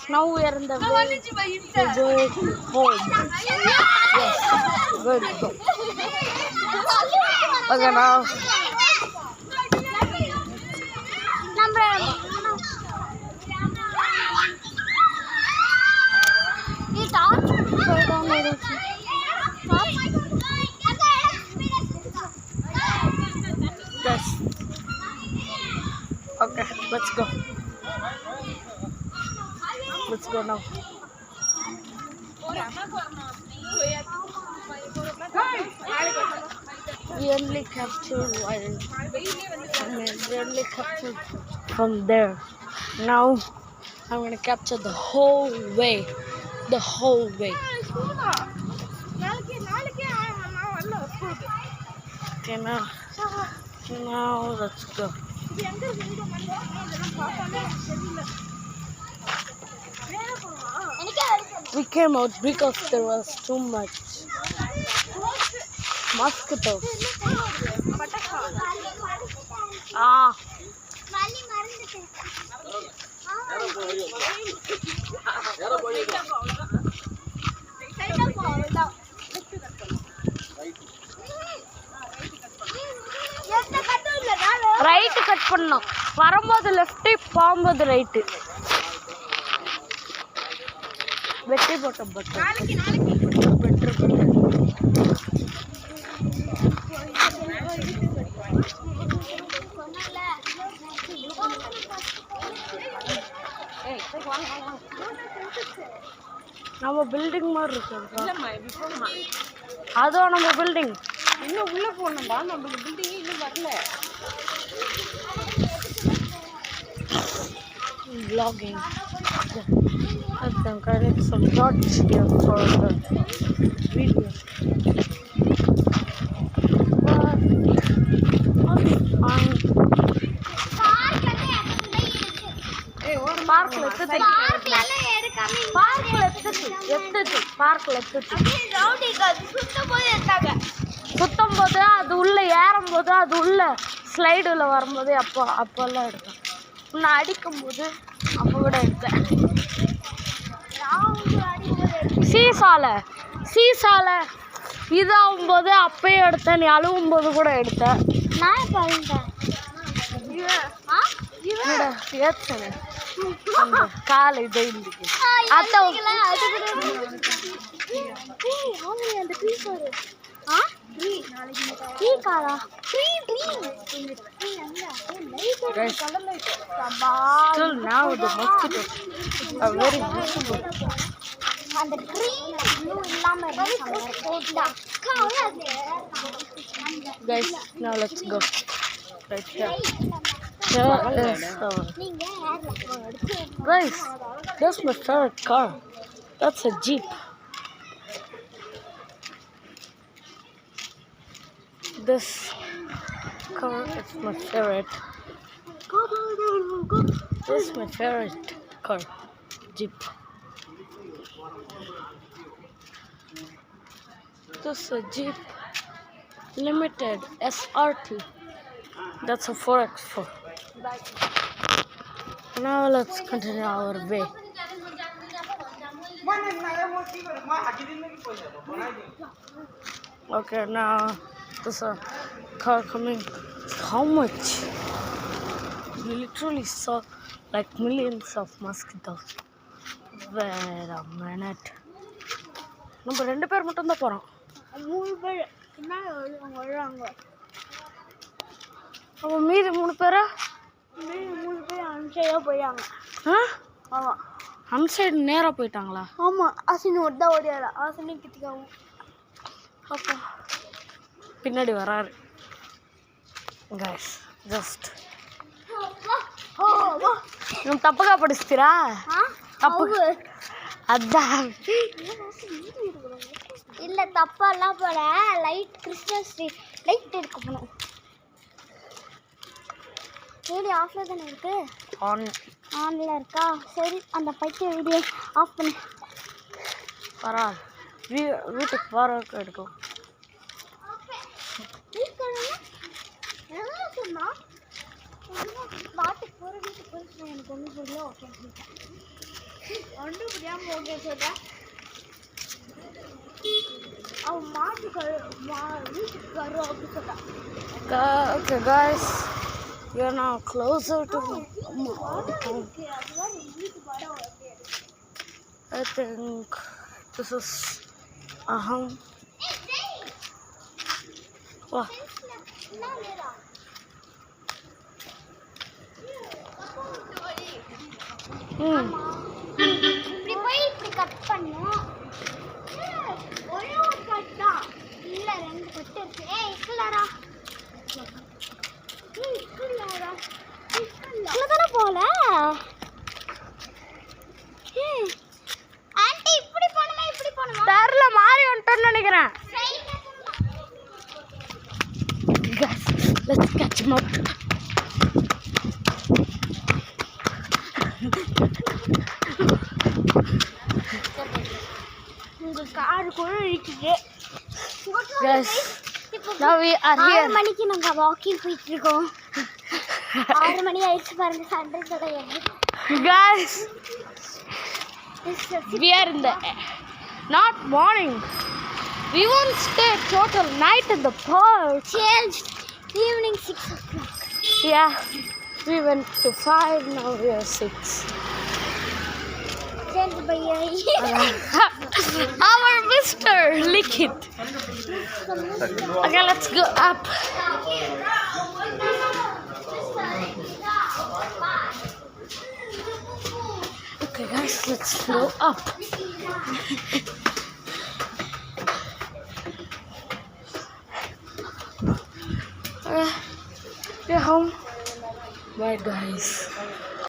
Now we are in the way to go home. Yes, good. Okay, now. Yes. Okay, let's go. Let's go now. We only captured wild. We only captured from there. Now I'm gonna capture the whole way. The whole way. Okay, now let's go. We came out because there was too much mosquitoes. Right cut பண்ணோம் வரும்போது left போகும்போது right வெட்டி போட்டோம் நம்ம building மாதிரி இருக்கு அதுவும் நம்ம பில்டிங் இன்னும் உள்ள போகணும்பா நம்மளுக்கு பில்டிங் இன்னும் வரல vlogging. I'm getting some dots here for the video. But fine. Park சுத்தம் போது அது உள்ள ஏறும் போது அது உள்ள ஸ்லைடுல வரும்போது அப்பெல்லாம் எடுத்தேன் நான் அடிக்கும் போது அப்போ கூட எடுத்தேன் சீசால இதாகும் போது அப்பயே எடுத்தேன் நீ அழுவும் போது கூட எடுத்தேன் நான் இப்போ ஏற்றேன் காலை இதை அத்தை Guys, still now the mosquitoes are very visible. And the green guys, now let's go. Right here. Guys, that's my favorite car. That's a Jeep. This car is my favorite. This is my favorite car, Jeep. This is a Jeep Limited SRT. That's a 4x4. Now let's continue our way. Okay, now there's a car coming. How much? We literally saw like millions of mosquitoes. Wait a minute. நம்ம ரெண்டு பேர் மட்டும் தான் போறோம். மூணு பேர் என்ன வராங்க. அப்ப மீதி மூணு பேர் அன்சைடா போயாங்க. ஆமா. அன்சைடு நேரா போயிட்டாங்களா? ஆமா. ஆசினி ஓட ஓடியாரா. ஆசினி கிட்டகாவும். அப்ப பின்னாடி வராரு. Guys, just ನೀವು ತಪ್ಪಗ ಪಡಿಸ್ತೀರಾ ತಪ್ಪು ಅದ ಇಲ್ಲ ತಪ್ಪಲ್ಲ போல லைட் கிறிஸ்மஸ் ட்ரீ லைட் எடுக்க போறோம் வீடியோ ஆஃப்ல தான இருக்கு ஆன்ல இருக்கா சரி அந்த பைக்க வீடியோ ஆஃப் பண்ணு பரா வீட்டுக்கு போறதுக்கு எடுக்கும் என்ன சொன்னா பாட்டுக்கு போற வீட்டுக்கு போறேன் எனக்கு ஒண்ணு புரியல okay Okay, guys, we are now closer to home. I think this is a home. Wow. இப்படி போய் இப்படி கட் பண்ணும். ஒரே ஒரு கட் தான் இல்ல, 2 கட் இருக்கு. இக்கலடா இக்கலடா போல. ஆன்ட்டி இப்படி போணுமா இப்படி போணுமா? தெரியல, மாறி வந்துட்டேன்னு நினைக்கிறேன். Guys, let's catch him up. உங்க கார் கூட இருக்குது. Guys, now we are here. 6 மணிக்கு நாங்க வாக்கிங் போயிட்டு இருக்கோம். 6 மணி ஆயிடுச்சு பாருங்க. சன்ரைஸ் கிடையாது. Guys, we are in the not morning. We won't stay total night in the park. Changed evening 6 o'clock. Yeah, we went to 5, now we are 6. Changed by Our Mr. Liquid. Okay, let's go up. Okay, guys, let's go up. We're home. Bye, guys.